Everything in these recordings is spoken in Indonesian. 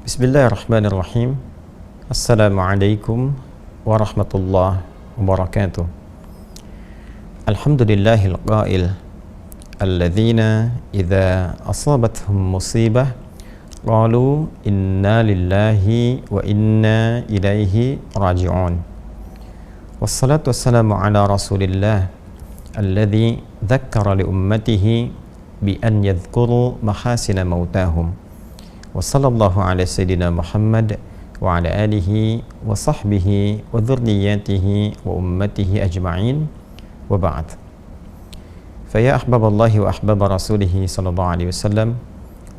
Bismillahirrahmanirrahim. Assalamualaikum warahmatullahi wabarakatuh. Alhamdulillahil qail alladzina idza asabathum musibah qalu inna lillahi wa inna ilaihi raji'un. Wassalatu wassalamu ala rasulillah alladzi dzakkara li ummatihi bi an yadhkuru mahasina mautahum. Wa sallallahu ala sayyidina Muhammad wa ala alihi wa sahbihi wa dhurriyyatihi wa ummatihi ajma'in wa ba'd. Faya ahbaballahi wa ahbaba rasulihi sallallahu alaihi wasallam,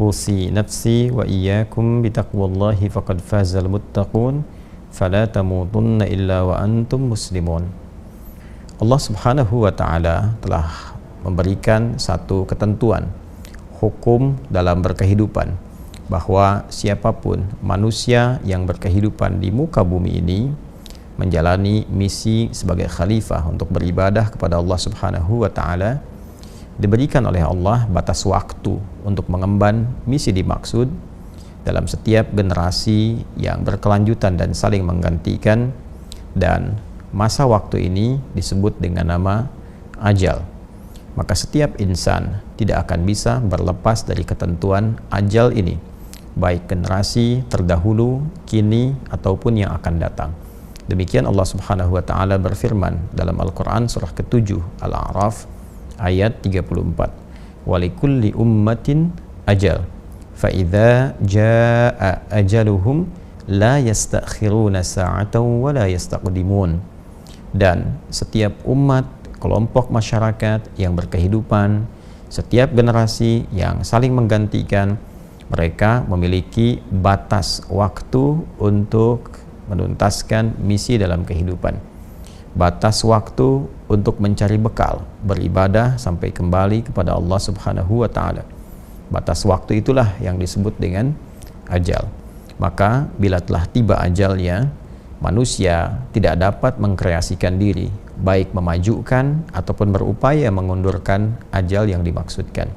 usi nafsi wa iyyakum bitaqwallahi faqad fazal muttaqun fala tamutunna illa wa antum muslimun. Allah Subhanahu wa taala telah memberikan satu ketentuan hukum dalam berkehidupan, bahwa siapapun manusia yang berkehidupan di muka bumi ini menjalani misi sebagai khalifah untuk beribadah kepada Allah Subhanahu wa taala, diberikan oleh Allah batas waktu untuk mengemban misi dimaksud dalam setiap generasi yang berkelanjutan dan saling menggantikan, dan masa waktu ini disebut dengan nama ajal. Maka setiap insan tidak akan bisa berlepas dari ketentuan ajal ini, baik generasi terdahulu, kini, ataupun yang akan datang. Demikian Allah Subhanahu wa taala berfirman dalam Al-Qur'an surah ke-7 Al-A'raf ayat 34. Walikulli ummatin ajal fa idza jaa ajaluhum la yastakhiruna sa'atan wa la yastaqdimun. Dan setiap umat, kelompok masyarakat yang berkehidupan, setiap generasi yang saling menggantikan, mereka memiliki batas waktu untuk menuntaskan misi dalam kehidupan, batas waktu untuk mencari bekal, beribadah sampai kembali kepada Allah Subhanahu wa taala. Batas waktu itulah yang disebut dengan ajal. Maka bila telah tiba ajalnya, manusia tidak dapat mengkreasikan diri, baik memajukan ataupun berupaya mengundurkan ajal yang dimaksudkan.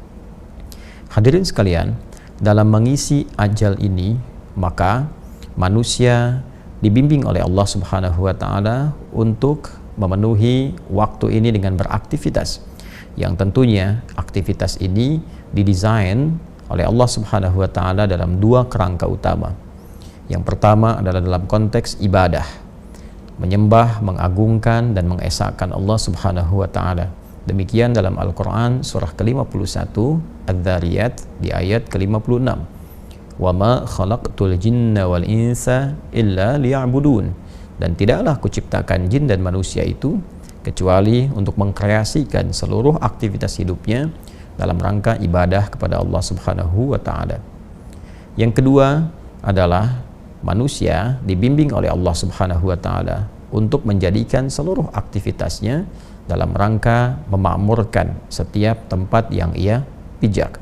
Hadirin sekalian, dalam mengisi ajal ini, maka manusia dibimbing oleh Allah Subhanahu wa taala untuk memenuhi waktu ini dengan beraktivitas, yang tentunya aktivitas ini didesain oleh Allah Subhanahu wa taala dalam dua kerangka utama. Yang pertama adalah dalam konteks ibadah, menyembah, mengagungkan dan mengesahkan Allah Subhanahu wa taala. Demikian dalam Al-Quran surah ke-51 Adz-Dzariyat di ayat ke-56. Wa ma khalaqtul jinna wal insa illa liya'budun. Dan tidaklah kuciptakan jin dan manusia itu kecuali untuk mengkreasikan seluruh aktivitas hidupnya dalam rangka ibadah kepada Allah Subhanahu wa taala. Yang kedua adalah manusia dibimbing oleh Allah Subhanahu wa taala untuk menjadikan seluruh aktivitasnya dalam rangka memakmurkan setiap tempat yang ia pijak,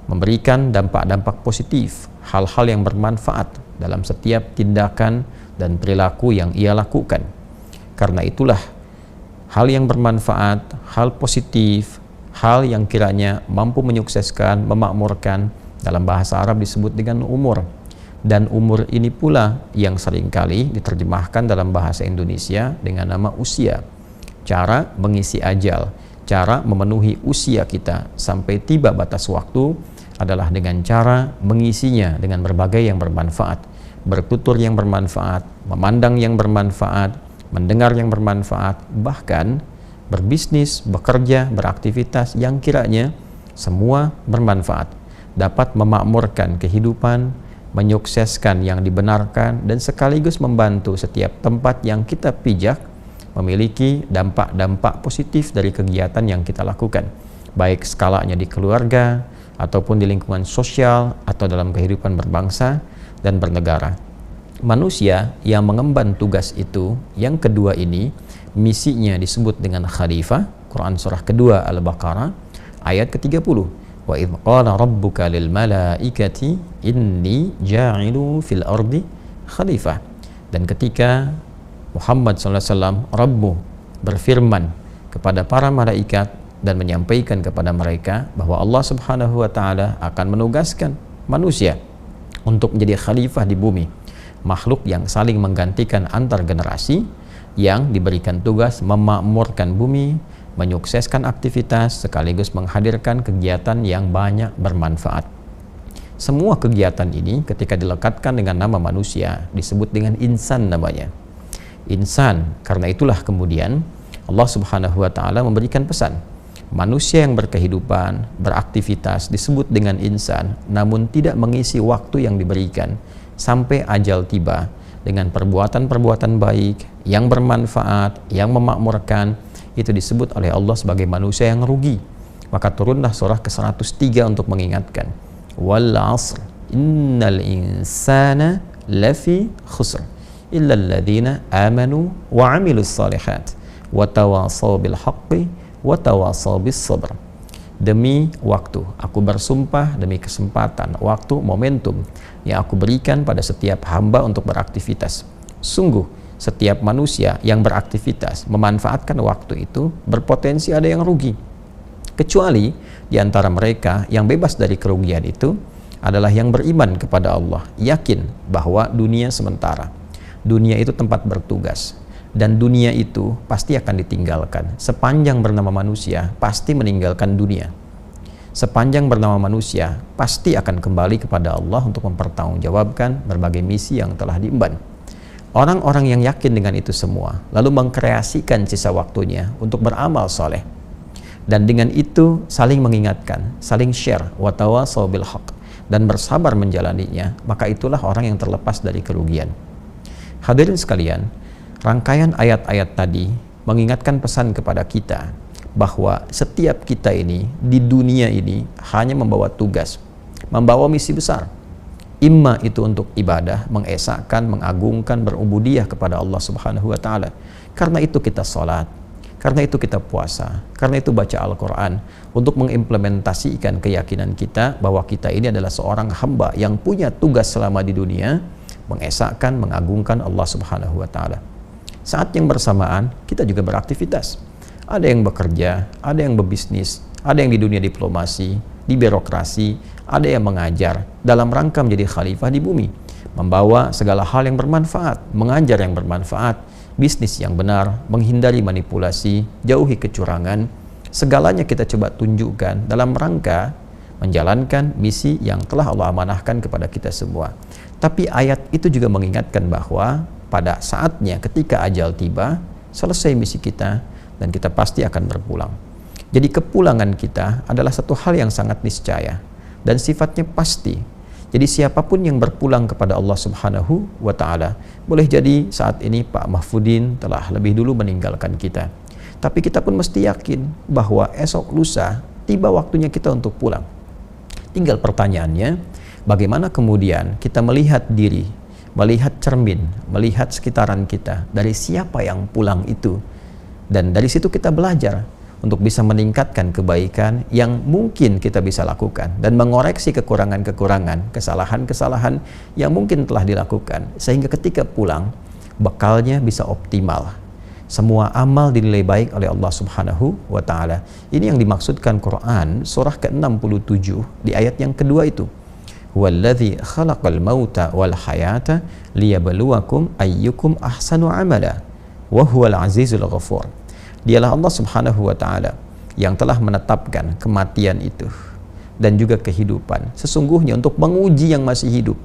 memberikan dampak-dampak positif, hal-hal yang bermanfaat dalam setiap tindakan dan perilaku yang ia lakukan. Karena itulah hal yang bermanfaat, hal positif, hal yang kiranya mampu menyukseskan, memakmurkan, dalam bahasa Arab disebut dengan umur. Dan umur ini pula yang seringkali diterjemahkan dalam bahasa Indonesia dengan nama usia. Cara mengisi ajal, cara memenuhi usia kita sampai tiba batas waktu adalah dengan cara mengisinya dengan berbagai yang bermanfaat, bertutur yang bermanfaat, memandang yang bermanfaat, mendengar yang bermanfaat, bahkan berbisnis, bekerja, beraktivitas yang kiranya semua bermanfaat, dapat memakmurkan kehidupan, menyukseskan yang dibenarkan, dan sekaligus membantu setiap tempat yang kita pijak memiliki dampak-dampak positif dari kegiatan yang kita lakukan, baik skalanya di keluarga, ataupun di lingkungan sosial, atau dalam kehidupan berbangsa dan bernegara. Manusia yang mengemban tugas itu, yang kedua ini, misinya disebut dengan khalifah. Quran surah kedua Al-Baqarah ayat ke-30. Wa idh qala rabbuka lil malaikati inni ja'ilu fil ardi khalifah. Dan ketika Muhammad SAW, Rabbu, berfirman kepada para malaikat dan menyampaikan kepada mereka bahwa Allah Subhanahu wa taala akan menugaskan manusia untuk menjadi khalifah di bumi, makhluk yang saling menggantikan antar generasi, yang diberikan tugas memakmurkan bumi, menyukseskan aktivitas sekaligus menghadirkan kegiatan yang banyak bermanfaat. Semua kegiatan ini ketika dilekatkan dengan nama manusia disebut dengan insan namanya. Insan, karena itulah kemudian Allah Subhanahu wa taala memberikan pesan. Manusia yang berkehidupan, beraktivitas disebut dengan insan, namun tidak mengisi waktu yang diberikan sampai ajal tiba dengan perbuatan-perbuatan baik yang bermanfaat, yang memakmurkan, itu disebut oleh Allah sebagai manusia yang rugi. Maka turunlah surah ke-103 untuk mengingatkan, wal 'asr innal insana lafi khusr illa alladziina amanu wa 'amilus shalihat wa tawasaw bil haqqi wa tawasaw bis sabr. Demi waktu, aku bersumpah, demi kesempatan, waktu, momentum yang aku berikan pada setiap hamba untuk beraktivitas. Sungguh, setiap manusia yang beraktivitas memanfaatkan waktu itu berpotensi ada yang rugi. Kecuali di antara mereka yang bebas dari kerugian itu adalah yang beriman kepada Allah, yakin bahwa dunia sementara. Dunia itu tempat bertugas. Dan dunia itu pasti akan ditinggalkan. Sepanjang bernama manusia, pasti meninggalkan dunia. Sepanjang bernama manusia, pasti akan kembali kepada Allah untuk mempertanggungjawabkan berbagai misi yang telah diemban. Orang-orang yang yakin dengan itu semua, lalu mengkreasikan sisa waktunya untuk beramal soleh. Dan dengan itu saling mengingatkan, saling share, wa tawasaw bil haqq, dan bersabar menjalaninya, maka itulah orang yang terlepas dari kerugian. Hadirin sekalian, rangkaian ayat-ayat tadi mengingatkan pesan kepada kita bahwa setiap kita ini di dunia ini hanya membawa tugas, membawa misi besar. Imma itu untuk ibadah, mengesahkan, mengagungkan, berubudiyah kepada Allah Subhanahu wa taala. Karena itu kita salat, karena itu kita puasa, karena itu baca Al-Qur'an untuk mengimplementasikan keyakinan kita bahwa kita ini adalah seorang hamba yang punya tugas selama di dunia, mengesahkan, mengagungkan Allah Subhanahu wa taala. Saat yang bersamaan, kita juga beraktivitas. Ada yang bekerja, ada yang berbisnis, ada yang di dunia diplomasi, di birokrasi, ada yang mengajar dalam rangka menjadi khalifah di bumi, membawa segala hal yang bermanfaat, mengajar yang bermanfaat, bisnis yang benar, menghindari manipulasi, jauhi kecurangan. Segalanya kita coba tunjukkan dalam rangka menjalankan misi yang telah Allah amanahkan kepada kita semua. Tapi ayat itu juga mengingatkan bahwa pada saatnya ketika ajal tiba, selesai misi kita dan kita pasti akan berpulang. Jadi kepulangan kita adalah satu hal yang sangat niscaya dan sifatnya pasti. Jadi siapapun yang berpulang kepada Allah Subhanahu wa taala, boleh jadi saat ini Pak Mahfudin telah lebih dulu meninggalkan kita. Tapi kita pun mesti yakin bahwa esok lusa tiba waktunya kita untuk pulang. Tinggal pertanyaannya, bagaimana kemudian kita melihat diri, melihat cermin, melihat sekitaran kita, dari siapa yang pulang itu, dan dari situ kita belajar untuk bisa meningkatkan kebaikan yang mungkin kita bisa lakukan dan mengoreksi kekurangan-kekurangan, kesalahan-kesalahan yang mungkin telah dilakukan, sehingga ketika pulang bekalnya bisa optimal. Semua amal dinilai baik oleh Allah Subhanahu wa taala. Ini yang dimaksudkan Quran surah ke-67 di ayat yang kedua itu. Walladzi khalaqal mauta wal hayata liyabluwakum ayyukum ahsanu amala wa huwal azizul ghafur. Dialah Allah Subhanahu wa taala yang telah menetapkan kematian itu dan juga kehidupan sesungguhnya untuk menguji yang masih hidup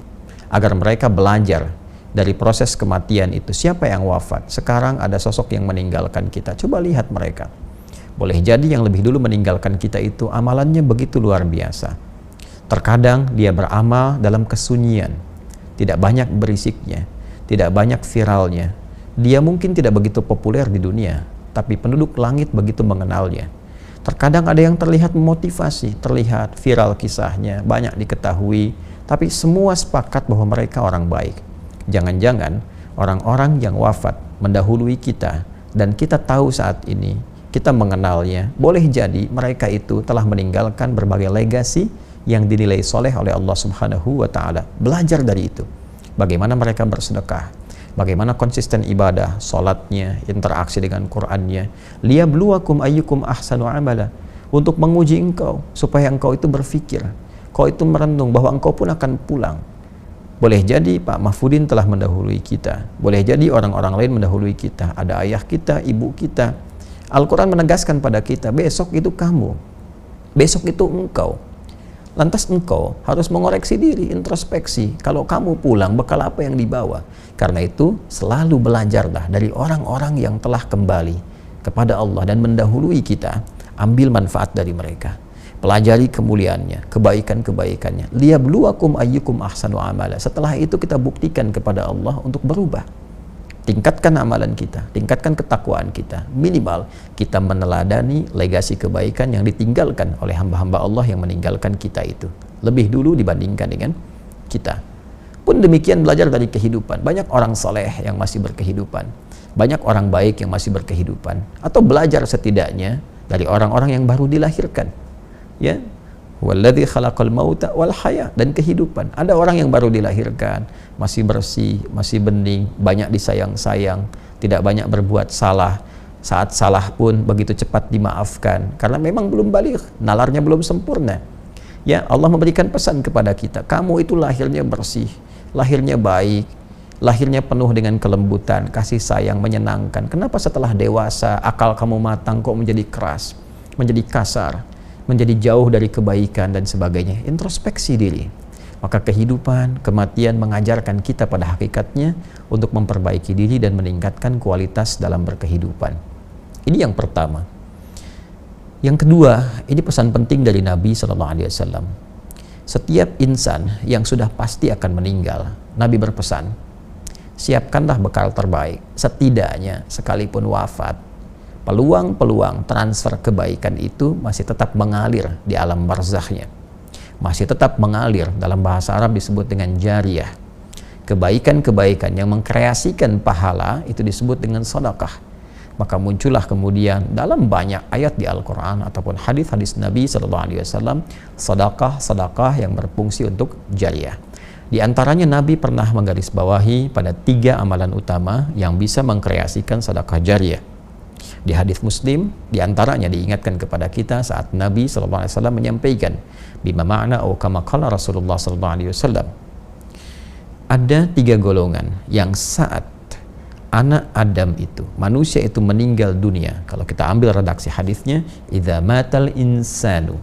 agar mereka belajar dari proses kematian itu. Siapa yang wafat? Sekarang ada sosok yang meninggalkan kita. Coba lihat mereka. Boleh jadi yang lebih dulu meninggalkan kita itu amalannya begitu luar biasa. Terkadang dia beramal dalam kesunyian, tidak banyak berisiknya, tidak banyak viralnya. Dia mungkin tidak begitu populer di dunia, tapi penduduk langit begitu mengenalnya. Terkadang ada yang terlihat memotivasi, terlihat viral kisahnya, banyak diketahui, tapi semua sepakat bahwa mereka orang baik. Jangan-jangan orang-orang yang wafat mendahului kita dan kita tahu saat ini, kita mengenalnya, boleh jadi mereka itu telah meninggalkan berbagai legasi yang dinilai soleh oleh Allah Subhanahu wa ta'ala. Belajar dari itu. Bagaimana mereka bersedekah, bagaimana konsisten ibadah, sholatnya, interaksi dengan Qur'annya. Liyabluwakum ayyukum ahsanu amala. Untuk menguji engkau, supaya engkau itu berpikir, engkau itu merenung bahwa engkau pun akan pulang. Boleh jadi Pak Mahfudin telah mendahului kita, boleh jadi orang-orang lain mendahului kita, ada ayah kita, ibu kita. Al-Quran menegaskan pada kita, besok itu kamu, besok itu engkau. Lantas engkau harus mengoreksi diri, introspeksi. Kalau kamu pulang, bekal apa yang dibawa? Karena itu selalu belajarlah dari orang-orang yang telah kembali kepada Allah dan mendahului kita. Ambil manfaat dari mereka, pelajari kemuliaannya, kebaikan-kebaikannya. Liyabluwakum ayyukum ahsanu amala. Setelah itu kita buktikan kepada Allah untuk berubah. Tingkatkan amalan kita, tingkatkan ketakwaan kita. Minimal kita meneladani legasi kebaikan yang ditinggalkan oleh hamba-hamba Allah yang meninggalkan kita itu lebih dulu dibandingkan dengan kita. Pun demikian belajar dari kehidupan. Banyak orang saleh yang masih berkehidupan, banyak orang baik yang masih berkehidupan. Atau belajar setidaknya dari orang-orang yang baru dilahirkan. Ya, walladzi khalaqal mauta wal haya, dan kehidupan. Ada orang yang baru dilahirkan, masih bersih, masih bening, banyak disayang-sayang, tidak banyak berbuat salah. Saat salah pun begitu cepat dimaafkan karena memang belum baligh, nalarnya belum sempurna. Ya, Allah memberikan pesan kepada kita, kamu itu lahirnya bersih, lahirnya baik, lahirnya penuh dengan kelembutan, kasih sayang, menyenangkan. Kenapa setelah dewasa, akal kamu matang kok menjadi keras, menjadi kasar, menjadi jauh dari kebaikan dan sebagainya? Introspeksi diri. Maka kehidupan, kematian mengajarkan kita pada hakikatnya untuk memperbaiki diri dan meningkatkan kualitas dalam berkehidupan. Ini yang pertama. Yang kedua, ini pesan penting dari Nabi SAW. Setiap insan yang sudah pasti akan meninggal, Nabi berpesan, siapkanlah bekal terbaik. Setidaknya sekalipun wafat, peluang-peluang transfer kebaikan itu masih tetap mengalir di alam barzakhnya, masih tetap mengalir. Dalam bahasa Arab disebut dengan jariyah. Kebaikan-kebaikan yang mengkreasikan pahala itu disebut dengan sedekah. Maka muncullah kemudian dalam banyak ayat di Al-Quran ataupun hadis-hadis Nabi SAW, sedekah-sedekah yang berfungsi untuk jariyah. Di antaranya Nabi pernah menggarisbawahi pada 3 amalan utama yang bisa mengkreasikan sedekah jariyah. Di hadis Muslim, di antaranya diingatkan kepada kita saat Nabi SAW menyampaikan, bima ma'na au kama qala Rasulullah SAW, ada 3 golongan yang saat anak Adam itu, manusia itu meninggal dunia. Kalau kita ambil redaksi hadisnya, idza matal insanu,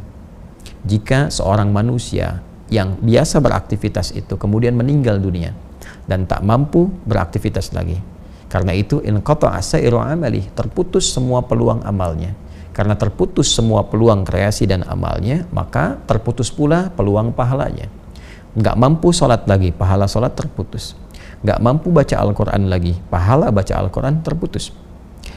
jika seorang manusia yang biasa beraktivitas itu kemudian meninggal dunia dan tak mampu beraktivitas lagi, karena itu inqata'a sa'iru amali, terputus semua peluang amalnya. Karena terputus semua peluang kreasi dan amalnya, maka terputus pula peluang pahalanya. Nggak mampu sholat lagi, pahala sholat terputus. Nggak mampu baca Al-Quran lagi, pahala baca Al-Quran terputus.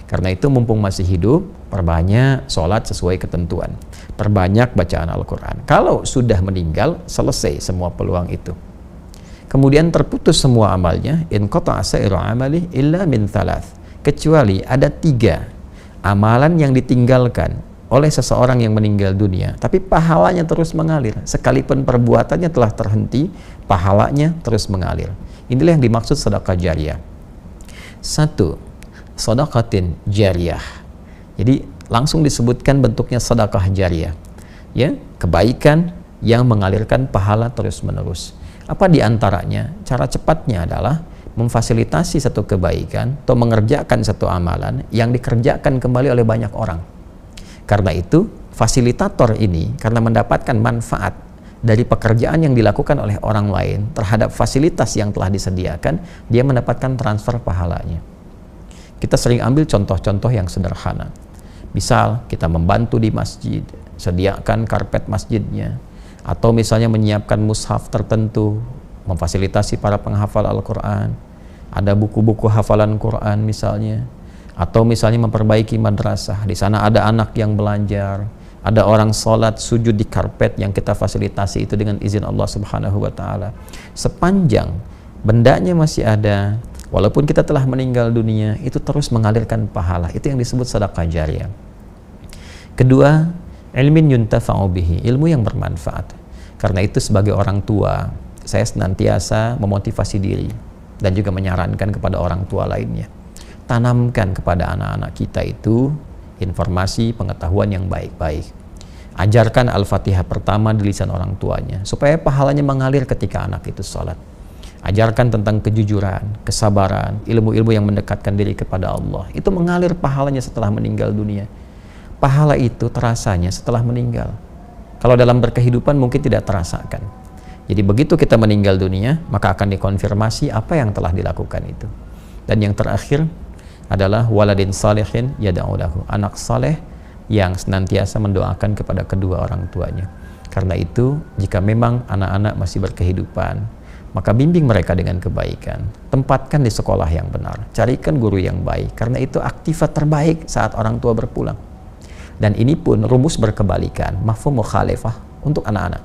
Karena itu mumpung masih hidup, perbanyak sholat sesuai ketentuan, perbanyak bacaan Al-Quran. Kalau sudah meninggal, selesai semua peluang itu. Kemudian terputus semua amalnya, in qata'a sa'iru amali illa min thalath, kecuali ada 3 amalan yang ditinggalkan oleh seseorang yang meninggal dunia, tapi pahalanya terus mengalir. Sekalipun perbuatannya telah terhenti, pahalanya terus mengalir. Inilah yang dimaksud sedekah jariyah. 1. Sedekatin jariyah. Jadi langsung disebutkan bentuknya sedekah jariyah. Ya, kebaikan yang mengalirkan pahala terus-menerus. Apa di antaranya? Cara cepatnya adalah memfasilitasi satu kebaikan atau mengerjakan satu amalan yang dikerjakan kembali oleh banyak orang. Karena itu, fasilitator ini karena mendapatkan manfaat dari pekerjaan yang dilakukan oleh orang lain terhadap fasilitas yang telah disediakan, dia mendapatkan transfer pahalanya. Kita sering ambil contoh-contoh yang sederhana. Misal, kita membantu di masjid, sediakan karpet masjidnya, atau misalnya menyiapkan mushaf tertentu, memfasilitasi para penghafal Al-Quran, ada buku-buku hafalan Quran misalnya, atau misalnya memperbaiki madrasah, di sana ada anak yang belajar, ada orang sholat sujud di karpet yang kita fasilitasi itu dengan izin Allah Subhanahu wa Ta'ala. Sepanjang bendanya masih ada, walaupun kita telah meninggal dunia, itu terus mengalirkan pahala. Itu yang disebut sedekah jariyah. Kedua, ilmin yuntafa'u bihi, ilmu yang bermanfaat. Karena itu sebagai orang tua, saya senantiasa memotivasi diri dan juga menyarankan kepada orang tua lainnya, tanamkan kepada anak-anak kita itu informasi pengetahuan yang baik-baik. Ajarkan Al-Fatihah pertama di lisan orang tuanya supaya pahalanya mengalir ketika anak itu sholat. Ajarkan tentang kejujuran, kesabaran, ilmu-ilmu yang mendekatkan diri kepada Allah. Itu mengalir pahalanya setelah meninggal dunia. Pahala itu terasanya setelah meninggal. Kalau dalam berkehidupan mungkin tidak terasakan. Jadi begitu kita meninggal dunia, maka akan dikonfirmasi apa yang telah dilakukan itu. Dan yang terakhir adalah waladin salihin yad'u lahu, anak saleh yang senantiasa mendoakan kepada kedua orang tuanya. Karena itu, jika memang anak-anak masih berkehidupan, maka bimbing mereka dengan kebaikan, tempatkan di sekolah yang benar, carikan guru yang baik, karena itu aktifat terbaik saat orang tua berpulang. Dan ini pun rumus berkebalikan, mafhum mukhalafah untuk anak-anak.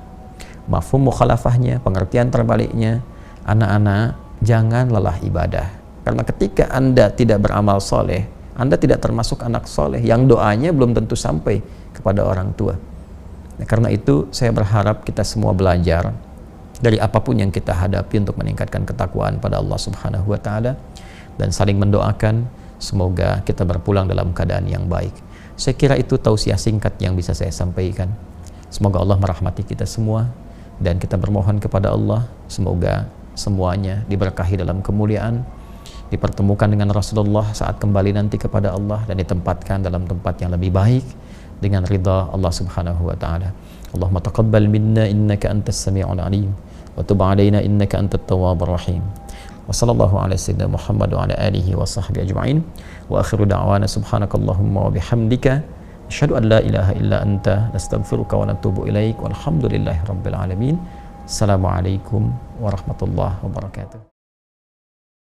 Mafhum mukhalafahnya, pengertian terbaliknya, anak-anak jangan lelah ibadah, karena ketika Anda tidak beramal soleh, Anda tidak termasuk anak soleh yang doanya belum tentu sampai kepada orang tua. Nah, karena itu saya berharap kita semua belajar dari apapun yang kita hadapi untuk meningkatkan ketakwaan pada Allah Subhanahu wa Ta'ala, dan saling mendoakan semoga kita berpulang dalam keadaan yang baik. Saya kira itu tausiah singkat yang bisa saya sampaikan. Semoga Allah merahmati kita semua, dan kita bermohon kepada Allah semoga semuanya diberkahi dalam kemuliaan, dipertemukan dengan Rasulullah saat kembali nanti kepada Allah, dan ditempatkan dalam tempat yang lebih baik dengan ridha Allah Subhanahu wa Ta'ala. Allahumma taqabbal minna innaka antas sami'ul alim wa tub 'alaina innaka antat tawwabur rahim. Wa sallallahu ala sayyidina Muhammad wa ala alihi wa sahbihi ajma'in. Wa akhiru da'wana subhanakallahumma wa bihamdika asyhadu an la ilaha illa anta nastaghfiruka wa natubu ilaik. Walhamdulillahi rabbil alamin. Assalamualaikum warahmatullahi wabarakatuh.